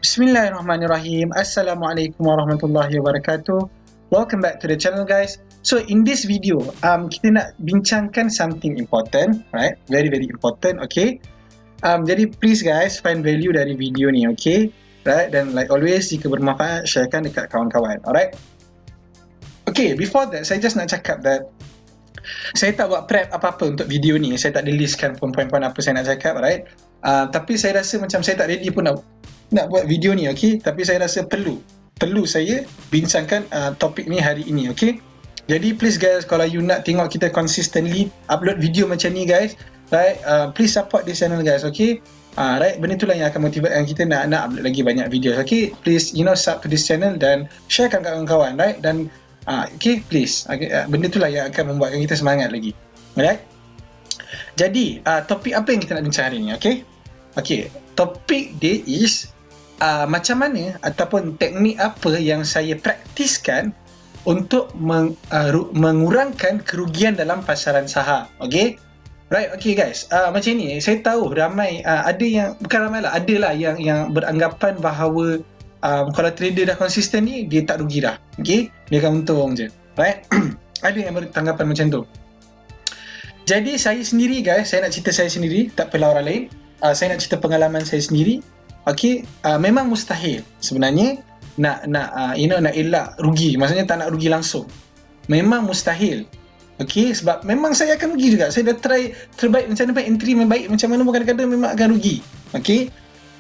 Bismillahirrahmanirrahim. Assalamualaikum warahmatullahi wabarakatuh. Welcome back to the channel, guys. So in this video, kita nak bincangkan something important, right? Very important, okay? Jadi please guys, find value dari video ni, okay? Right? Dan like always, jika bermanfaat, sharekan dekat kawan-kawan, alright? Okay, before that, saya just nak cakap that saya tak buat prep apa-apa untuk video ni. Saya tak ada listkan poin-poin apa saya nak cakap, right? Tapi saya rasa macam saya tak ready pun nak buat video ni, okay? Tapi saya rasa perlu saya bincangkan topik ni hari ini, okay? Jadi please guys, kalau you nak tengok kita consistently upload video macam ni guys, right? Please support this channel guys, okay? Right, benda itulah yang akan motivate kita nak upload lagi banyak video, okay? Please, sub to this channel dan sharekan kat kawan-kawan, right? Dan okay, please, benda itulah yang akan membuatkan kita semangat lagi, alright? Jadi topik apa yang kita nak bincang hari ni, okay? Okay, topik dia is macam mana ataupun teknik apa yang saya praktiskan untuk mengurangkan kerugian dalam pasaran saham. Okay? Right, okay guys. Macam ni, saya tahu ramai, ada yang, bukan ramai lah, ada lah yang beranggapan bahawa kalau trader dah konsisten ni, dia tak rugi dah. Okay? Dia akan untung je. Right? Ada yang beranggapan macam tu. Jadi saya sendiri guys, saya nak cerita saya sendiri, tak perlu orang lain. Saya nak cerita pengalaman saya sendiri. Okay, memang mustahil sebenarnya nak elak rugi. Maksudnya tak nak rugi langsung. Memang mustahil. Okay, sebab memang saya akan rugi juga. Saya dah try terbaik macam mana, entry yang baik macam mana pun kadang-kadang memang akan rugi. Okay,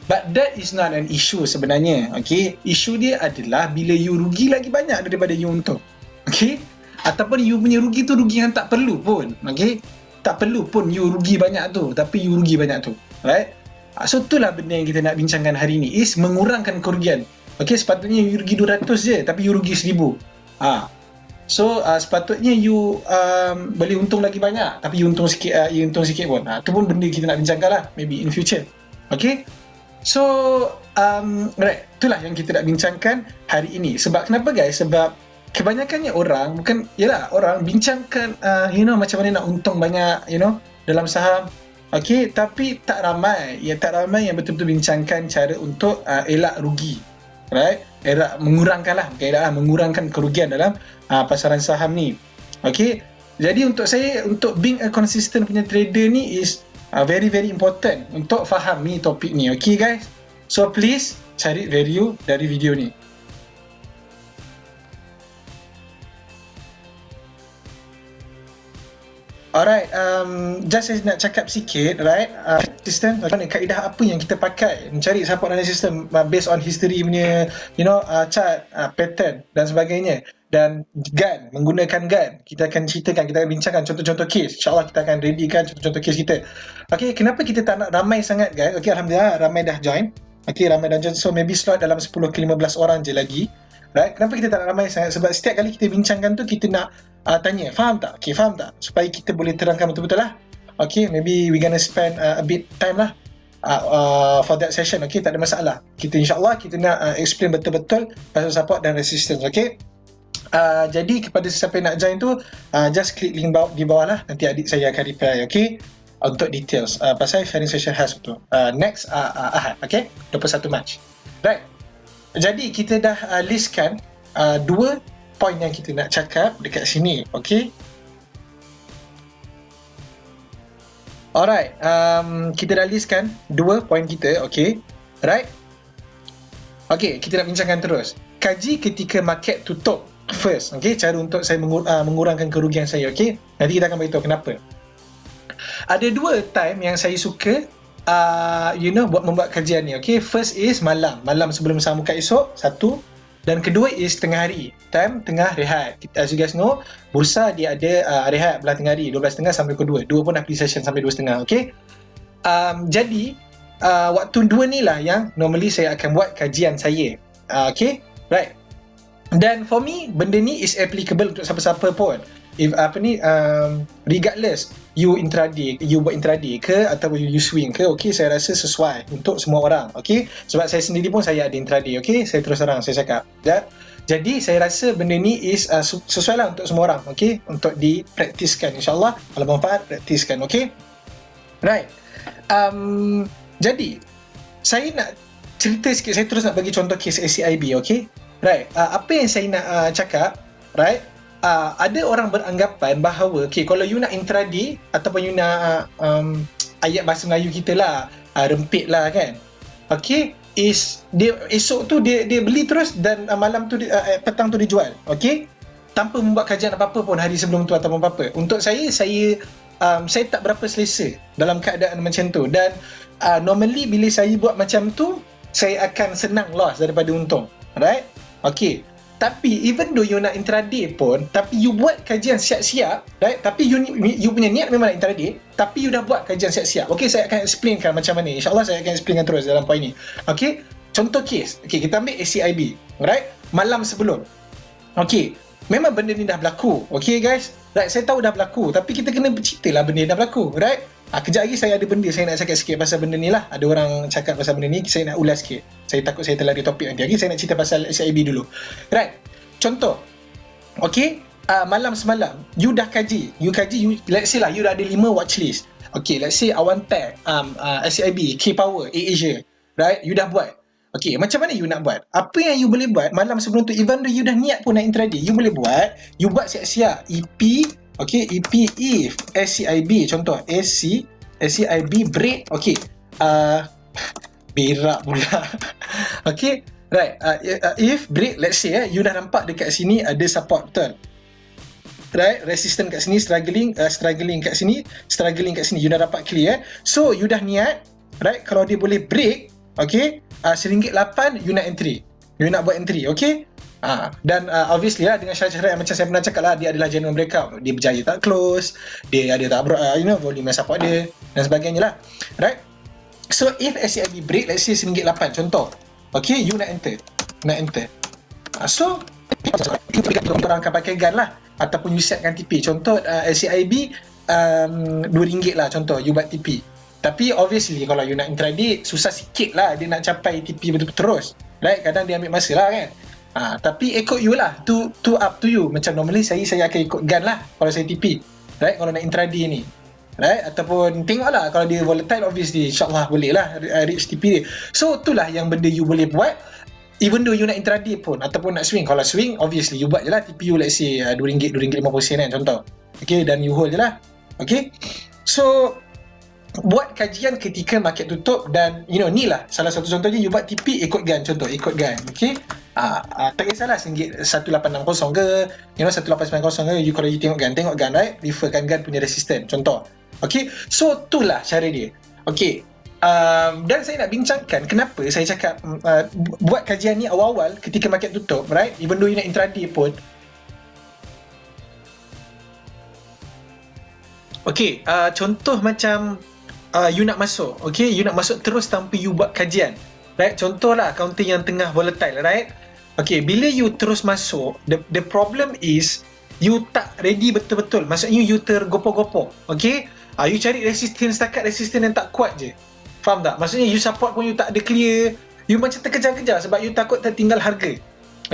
but that is not an issue sebenarnya. Okay, isu dia adalah bila you rugi lagi banyak daripada you untung. Okay, ataupun you punya rugi tu rugi yang tak perlu pun. Okay, tak perlu pun you rugi banyak tu, tapi you rugi banyak tu. Right? So itulah benda yang kita nak bincangkan hari ni, is mengurangkan kerugian. Okay, sepatutnya you rugi 200 je, tapi you rugi 1000. So sepatutnya you boleh untung lagi banyak, tapi you untung sikit pun. Itu pun benda kita nak bincangkan lah, maybe in future. Okay, so right, itulah yang kita nak bincangkan hari ini. Sebab kenapa guys? Sebab kebanyakannya orang, orang bincangkan macam mana nak untung banyak, dalam saham. Okay, tapi tak ramai yang betul-betul bincangkan cara untuk elak rugi, right? Mengurangkan kerugian dalam pasaran saham ni. Okay, jadi untuk saya, untuk being a consistent punya trader ni is very important untuk faham ni topik ni. Okay guys, so please cari value dari video ni. Alright, just saya nak cakap sikit, right? Sistem, kaedah apa yang kita pakai mencari support dan sistem based on history punya, chart, pattern dan sebagainya. Dan GAN, menggunakan GAN, kita akan ceritakan, kita akan bincangkan contoh-contoh case. InsyaAllah kita akan readykan contoh-contoh case kita. Okay, kenapa kita tak nak ramai sangat guys? Okay, Alhamdulillah ramai dah join. Okay, ramai dah join, so maybe slot dalam 10 ke 15 orang je lagi. Right? Kenapa kita tak nak ramai sangat? Sebab setiap kali kita bincangkan tu, kita nak tanya, faham tak? Okay, faham tak? Supaya kita boleh terangkan betul-betul lah. Okay, maybe we gonna spend a bit time lah for that session. Okay, tak ada masalah. Kita insyaAllah kita nak explain betul-betul pasal support dan resistance. Okay, jadi kepada sesiapa yang nak join tu, just klik link di bawah lah. Nanti adik saya akan reply, okay, untuk details pasal sharing session khas tu next Ahad, okay, 21 Mac. Right, jadi kita dah listkan 2 point yang kita nak cakap dekat sini, okay. Alright, kita dah listkan 2 point kita, okay, right. Okay, kita nak bincangkan terus. Kaji ketika market tutup first, okay, cara untuk saya mengurangkan kerugian saya, okay. Nanti kita akan beritahu kenapa. Ada 2 time yang saya suka membuat kajian ni, okay. First is malam sebelum saham buka esok, satu. Dan kedua is tengah hari, time tengah rehat. As you guys know, bursa dia ada rehat belah tengah hari, 12.30 sampai pukul 2. 2 pun ada session sampai 2.30, okay. Jadi waktu 2 ni lah yang normally saya akan buat kajian saya, okay, right. Dan for me, benda ni is applicable untuk siapa-siapa pun. If regardless you buat intraday ke ataupun you swing ke, okay, saya rasa sesuai untuk semua orang, okay. Sebab saya sendiri pun saya ada intraday, okay, saya terus terang saya cakap, ya. Jadi saya rasa benda ni is sesuai lah untuk semua orang, okay, untuk dipraktiskan. InsyaAllah kalau bermanfaat, praktiskan, okay. Right, jadi saya nak cerita sikit, saya terus nak bagi contoh kes ACIB, okay? Right, apa yang saya nak cakap, right? Ada orang beranggapan bahawa, okay, kalau you nak intraday ataupun you nak ayat bahasa Melayu kita lah, rempit lah kan, okay, dia esok tu dia beli terus dan malam tu petang tu dia jual, okay, tanpa membuat kajian apa-apa pun hari sebelum tu ataupun apa-apa. Untuk saya tak berapa selesa dalam keadaan macam tu, dan normally bila saya buat macam tu, saya akan senang loss daripada untung, right? Okay, tapi even though you nak intraday pun, tapi you buat kajian siap-siap, right? Tapi you punya niat memang nak intraday, tapi you dah buat kajian siap-siap. Okay, saya akan explainkan macam mana. InsyaAllah saya akan explainkan terus dalam point ni. Okay, contoh kes. Okay, kita ambil ACIB, right? Malam sebelum. Okay, memang benda ni dah berlaku. Okay guys, right, saya tahu dah berlaku, tapi kita kena bercerita lah benda ni dah berlaku, right? Kejap lagi saya ada benda saya nak cakap sikit pasal benda ni lah. Ada orang cakap pasal benda ni, saya nak ulas sikit. Saya takut saya terlari topik nanti. Okay, saya nak cerita pasal ACIB dulu. Right, contoh. Okay, malam semalam you dah kaji, let's say lah you dah ada 5 watchlist. Okay, let's say Awantec, ACIB, K-Power, AirAsia, right? You dah buat. Okay, macam mana you nak buat? Apa yang you boleh buat malam sebelum tu, even though you dah niat pun nak intraday, you boleh buat, you buat siap-siap EP. Okay, EP if ACIB, contoh ACIB break. Okay, berak pula. Okay, right, if break, let's say you dah nampak dekat sini ada support betul, right? Resistance kat sini, struggling kat sini, you dah dapat clear. So you dah niat, right, kalau dia boleh break, okay, RM1.8 you nak entry, you nak buat entry, okay. Dan obviously lah, dengan syarat-syarat yang macam saya pernah cakap lah, dia adalah genuine breakout, dia berjaya tak close, dia ada tak volume yang support dia dan sebagainya lah, right? So if ACIB break, let's say RM1.8 contoh, okay, you nak enter. So orang akan pakai gun lah, ataupun you setkan TP. Contoh ACIB RM2 lah contoh, you buat TP. Tapi obviously kalau you nak intraday, susah sikit lah dia nak capai TP betul-betul terus, right? Kadang dia ambil masa lah kan. Tapi ikut you lah, to up to you. Macam normally saya akan ikut gun lah kalau saya TP, right? Kalau nak intraday ni, right? Ataupun tengok lah, kalau dia volatile obviously InsyaAllah boleh lah reach TP dia. So itulah yang benda you boleh buat, even though you nak intraday pun ataupun nak swing. Kalau swing obviously you buat je lah TP you, let's say RM2, RM2.50 kan contoh, okay, dan you hold je lah. Okay, so buat kajian ketika market tutup, dan ni lah salah satu contohnya, you buat TP ikut gun, contoh ikut gun. Okay, tak kisahlah RM1.860 ke 1.890 ke, kalau you tengok gun, right, referkan gun punya resistance contoh. Okay, so itulah cara dia. Okay, dan saya nak bincangkan kenapa saya cakap buat kajian ni awal-awal ketika market tutup, right, even though you nak intraday pun. Okay, contoh macam you nak masuk, okay, you nak masuk terus tanpa you buat kajian, right? Contoh lah counter yang tengah volatile, right? Okay, bila you terus masuk, the problem is you tak ready betul-betul. Maksudnya you tergopoh-gopoh, okay? You cari resistance, setakat resistance yang tak kuat je. Faham tak? Maksudnya you support pun you tak ada clear, you macam terkejar-kejar sebab you takut tertinggal harga.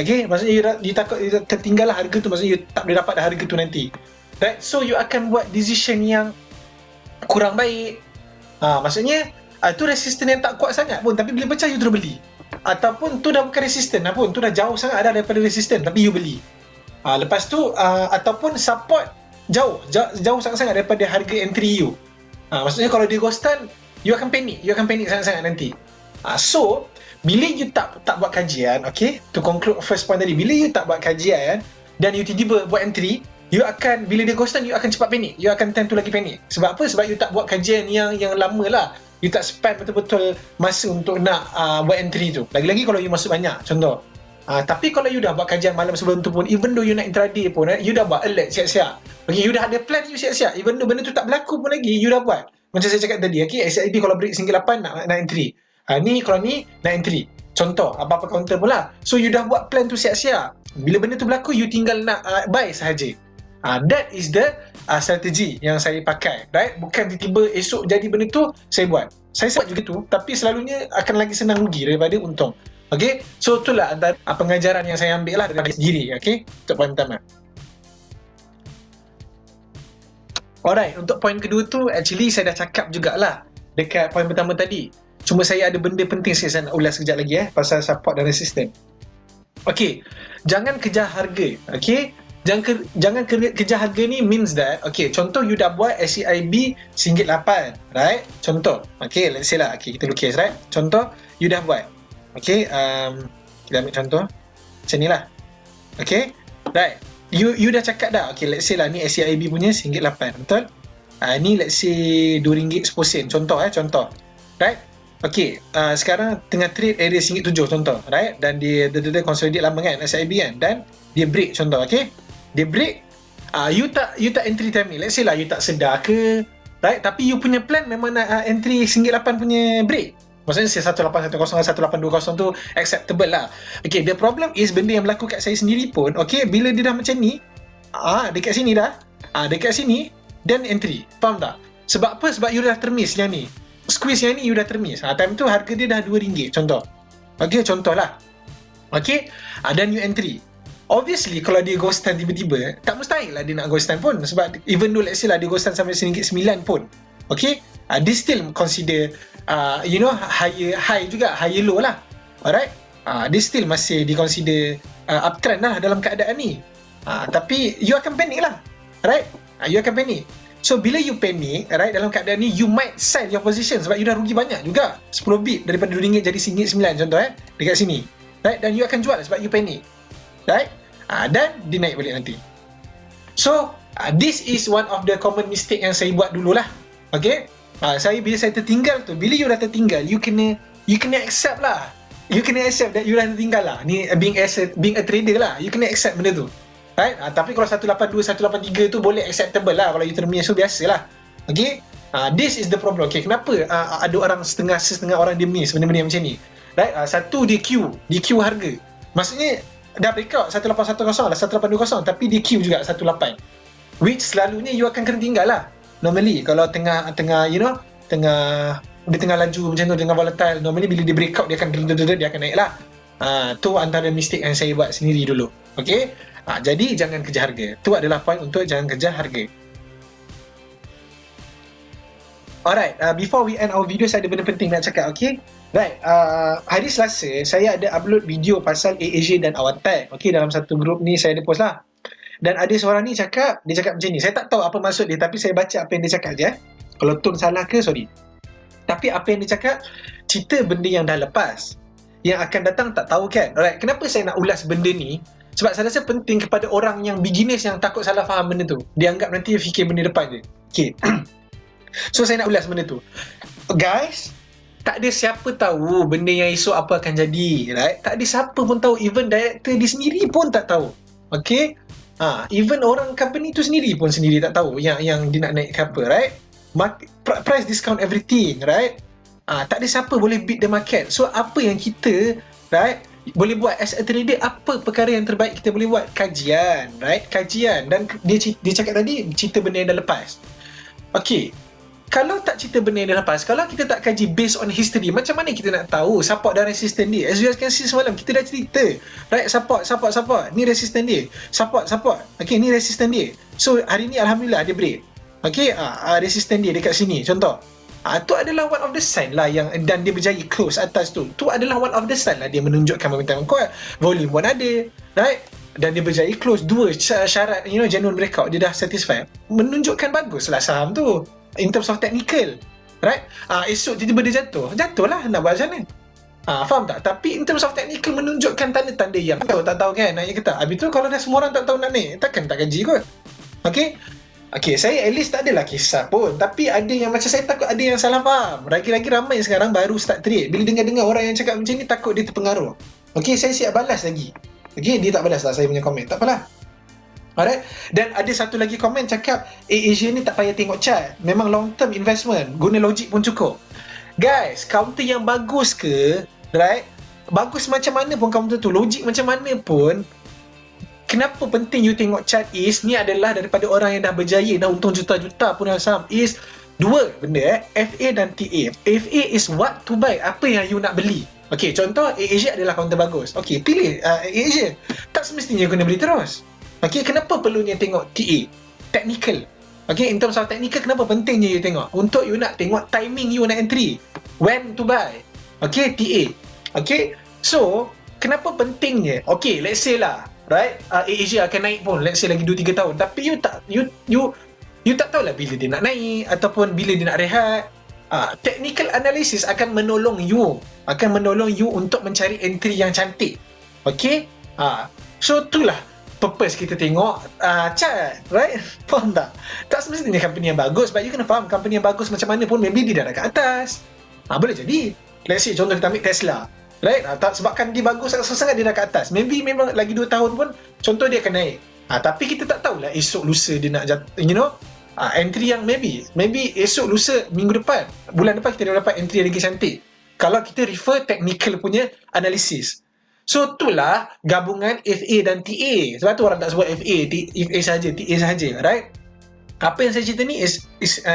Okay, maksudnya you takut tertinggal harga tu, maksudnya you tak boleh dapat harga tu nanti, right? So you akan buat decision yang kurang baik. Maksudnya tu resistance yang tak kuat sangat pun, tapi bila pecah you terus beli. Ataupun tu dah bukan resistance pun, tu dah jauh sangat dah daripada resistance, tapi you beli. Lepas tu ataupun support jauh sangat-sangat daripada harga entry you. Maksudnya kalau dia ghostan, you akan panik sangat-sangat nanti. So bila you tak buat kajian, okay, to conclude first point tadi, bila you tak buat kajian dan you tiba-tiba buat entry, you akan, bila dia ghostan, you akan cepat panik, you akan tend to lagi panik. Sebab apa? Sebab you tak buat kajian yang lama lah, you tak spend betul-betul masa untuk nak buat entry tu. Lagi-lagi kalau you masuk banyak contoh. Tapi kalau you dah buat kajian malam sebelum tu pun, even though you nak intraday pun, you dah buat alert siap-siap, okay, you dah ada plan you siap-siap, even though benda tu tak berlaku pun lagi, you dah buat. Macam saya cakap tadi, okay, ACIB kalau break RM1.8 nak entry, ni kalau ni nak entry contoh, apa-apa counter pula. So you dah buat plan tu siap-siap, bila benda tu berlaku you tinggal nak buy sahaja. That is the strategi yang saya pakai, right? Bukan tiba-tiba esok jadi benda tu saya buat. Saya buat juga tu, tapi selalunya akan lagi senang rugi daripada untung. Okay, so itulah antara pengajaran yang saya ambil lah daripada sendiri. Okay, untuk poin pertama. Alright, untuk poin kedua tu actually saya dah cakap jugalah dekat poin pertama tadi. Cuma saya ada benda penting saya nak ulas sekejap lagi pasal support dan resistance. Okay, jangan kejar harga. Okay, jangan kejar harga ni means that, okay, contoh you dah buat SCIB RM8, right? Contoh, okay, let's say lah, okay, kita lukis, right? Contoh, you dah buat, okay, kita ambil contoh macam ni lah, okay, right? You dah cakap dah, okay, let's say lah ni SCIB punya RM8, betul? Ni let's say RM2.10, contoh, contoh, right? Okay, sekarang tengah trade area RM7 contoh, right? Dan dia consolidate lama kan, SIB kan, dan dia break contoh, okay? Dia break, you tak entry time ni, let's say lah you tak sedar ke, right? Tapi you punya plan memang nak entry RM8 punya break. Maksudnya 1810 dan 1820 tu acceptable lah. Okay, the problem is benda yang berlaku kat saya sendiri pun, okay, bila dia dah macam ni, dekat sini dah, dekat sini, then entry, faham tak? Sebab apa? Sebab you dah termiss yang ni. Squeeze yang ni you dah termiss. Time tu harga dia dah RM2 contoh. Okay, contoh lah. Okay, dan you entry. Obviously kalau dia ghost time tiba-tiba, tak mustahil lah dia nak ghost time pun. Sebab even though let's say lah dia ghost time sampai RM9 pun, okay, dia still consider high juga, high low lah. Alright, dia still masih di consider uptrend lah dalam keadaan ni. Tapi you akan panic lah, right? You akan panic. So bila you panic, right, dalam keadaan ni, you might sell your position sebab you dah rugi banyak juga. 10 bit daripada RM2 jadi RM9 contoh dekat sini, right? Dan you akan jual sebab you panic, right? Dan dia naik balik nanti. So this is one of the common mistake yang saya buat dululah. Okay, bila saya tertinggal tu, bila you dah tertinggal, you kena accept lah. You kena accept that you dah tertinggal lah. Ni being a trader lah, you kena accept benda tu. Right? Tapi kalau 182, 183 tu boleh acceptable lah. Kalau you termiss tu biasalah. Okay? This is the problem. Okay, kenapa ada orang setengah orang dia miss benda-benda macam ni? Right? Satu dia queue harga. Maksudnya dah breakout 1810 lah, 1820, tapi dia queue juga 18. Which selalunya you akan kena tinggal lah. Normally kalau tengah dia tengah laju macam tu, tengah volatile, normally bila dia breakout dia akan naik lah. Tu antara mistake yang saya buat sendiri dulu. Okay? Jadi jangan kejar harga. Tu adalah point untuk jangan kejar harga. Alright, before we end our video, saya ada benda penting nak cakap, okay? Right, hari Selasa saya ada upload video pasal AirAsia dan Awatec. Okay, dalam satu group ni saya ada post lah. Dan ada seorang ni cakap macam ni. Saya tak tahu apa maksud dia, tapi saya baca apa yang dia cakap je. Kalau tone salah ke, sorry. Tapi apa yang dia cakap, cerita benda yang dah lepas, yang akan datang tak tahu kan. Alright, kenapa saya nak ulas benda ni? Sebab saya rasa penting kepada orang yang beginners yang takut salah faham benda tu. Dia anggap nanti fikir benda depan je. Okay. So saya nak ulas benda tu. Guys, tak ada siapa tahu benda yang esok apa akan jadi, right? Tak ada siapa pun tahu. Even director dia sendiri pun tak tahu. Okay? Even orang company tu sendiri tak tahu yang dia nak naik ke apa, right? Price discount everything, right? Tak ada siapa boleh beat the market. So apa yang kita, right, boleh buat as a trader, apa perkara yang terbaik kita boleh buat? Kajian, right? Kajian. Dan dia cakap tadi cerita benda yang dah lepas. Okay, kalau tak cerita benda yang dah lepas, kalau kita tak kaji based on history, macam mana kita nak tahu support dan resistance dia? As you can see semalam, kita dah cerita, right? Support, ni resistance dia. Support. Okay, ni resistance dia. So hari ni Alhamdulillah dia break. Okay, resistance dia dekat sini contoh. Tu adalah one of the sign lah yang, dan dia berjaya close atas tu. Tu adalah one of the sign lah dia menunjukkan momentum kuat. Volume pun ada, right? Dan dia berjaya close. Dua syarat, genuine breakout, dia dah satisfy. Menunjukkan bagus lah saham tu in terms of technical, right? Esok tiba-tiba dia jatuh lah, nak buat macam mana? Faham tak? Tapi in terms of technical menunjukkan tanda-tanda yang tak tahu kan naik ke tak. Habis tu kalau dah semua orang tak tahu nak naik, takkan tak kaji kot. Okay, saya at least tak adalah kisah pun. Tapi ada yang macam saya takut ada yang salah faham. Lagi-lagi ramai sekarang baru start trade. Bila dengar orang yang cakap macam ni, takut dia terpengaruh. Okay, saya siap balas lagi. Okay, dia tak balas lah saya punya komen. Tak apalah. Alright. Dan ada satu lagi komen cakap, AirAsia ni tak payah tengok chart. Memang long term investment. Guna logik pun cukup. Guys, counter yang bagus ke, right? Bagus macam mana pun counter tu, logik macam mana pun, kenapa penting you tengok chart is, ni adalah daripada orang yang dah berjaya, dah untung juta-juta pun dalam saham, is dua benda, FA dan TA. FA is what to buy, apa yang you nak beli. Okay, contoh AirAsia adalah counter bagus. Okay, pilih AirAsia. Tak semestinya you kena beli terus. Okay, kenapa perlunya tengok TA? Technical. Okay, in terms of technical, kenapa pentingnya you tengok? Untuk you nak tengok timing you nak entry. when to buy. Okay, TA. Okay, so kenapa pentingnya? Okay, let's say lah, right, AirAsia akan naik pun, let's say lagi 2-3 tahun, tapi you tak tahulah bila dia nak naik ataupun bila dia nak rehat. Technical analysis akan menolong you untuk mencari entry yang cantik. Okay, so itulah purpose kita tengok chart, right? Faham tak? Tak semestinya company yang bagus, but you kena faham company yang bagus macam mana pun, maybe dia dah dekat atas. Boleh jadi, let's say contoh kita ambil Tesla, right? Tak sebabkan dia bagus sangat dia dah kat atas, maybe memang lagi 2 tahun pun contoh dia akan naik. Tapi kita tak tahulah esok lusa dia nak entry yang maybe esok lusa, minggu depan, bulan depan kita dah dapat entry yang lagi cantik kalau kita refer technical punya analysis. So itulah gabungan FA dan TA. Sebab tu orang tak sebut FA saja, TA saja, right? Apa yang saya cerita ni is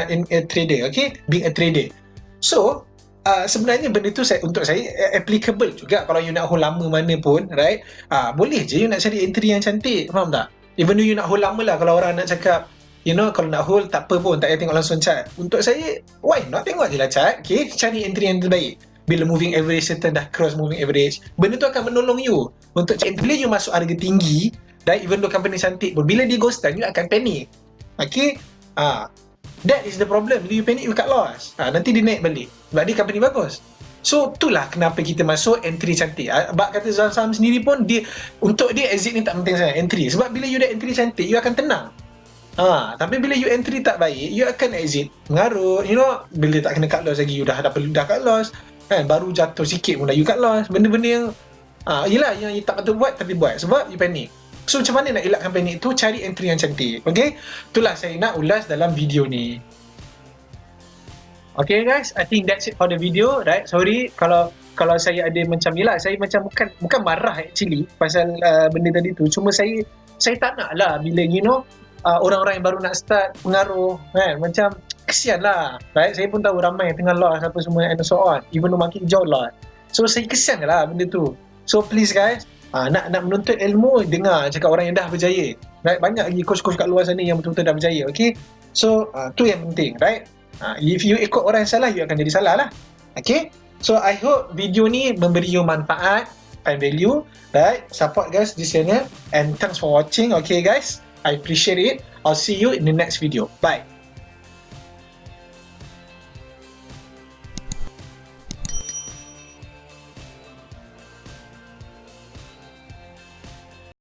in a trader, okay? Being a trader. So sebenarnya benda tu untuk saya applicable juga kalau you nak hold lama mana pun, right? Boleh je you nak cari entry yang cantik, faham tak? Even though you nak hold lama lah, kalau orang nak cakap kalau nak hold tak apa pun, tak payah tengok langsung chart. Untuk saya, why not tengok je lah chart, okay? Cari entry yang terbaik. Bila moving average certain dah cross moving average, benda tu akan menolong you untuk cari. Bila you masuk harga tinggi, right, even though company cantik pun, bila dia ghost down, you akan panic. Okay, that is the problem. Bila you panic, you cut loss. Nanti dia naik balik sebab dia company bagus. So itulah kenapa kita masuk entry cantik. Bak kata Zaham sendiri pun, untuk dia exit ni tak penting sangat entry, sebab bila you dah entry cantik, you akan tenang. Tapi bila you entry tak baik, you akan exit mengarut, bila tak kena cut loss lagi, you dah perlu dah cut loss kan, baru jatuh sikit pun dah you cut loss. Benda-benda yang yelah yang you tak patut buat tapi buat sebab you panic. So macam mana nak elakkan panic tu? Cari entry yang cantik. Okay, itulah saya nak ulas dalam video ni. Okay guys, I think that's it for the video, right? Sorry kalau saya ada macam yelah, saya macam bukan marah actually pasal benda tadi tu. Cuma saya tak nak lah bila orang-orang yang baru nak start pengaruh kan, macam kesian lah, right? Saya pun tahu ramai yang tengah loss apa semua and so on, even though makin jauh loss. So saya kesian lah benda tu. So please guys, nak menuntut ilmu, dengar cakap orang yang dah berjaya, right? Banyak lagi coach-coach kat luar sana yang betul-betul dah berjaya. Okay, so tu yang penting, right? If you ikut orang yang salah, you akan jadi salah lah. Okay, so I hope video ni memberi you manfaat and value, right? Support guys this channel and thanks for watching. Okay guys, I appreciate it. I'll see you in the next video. Bye.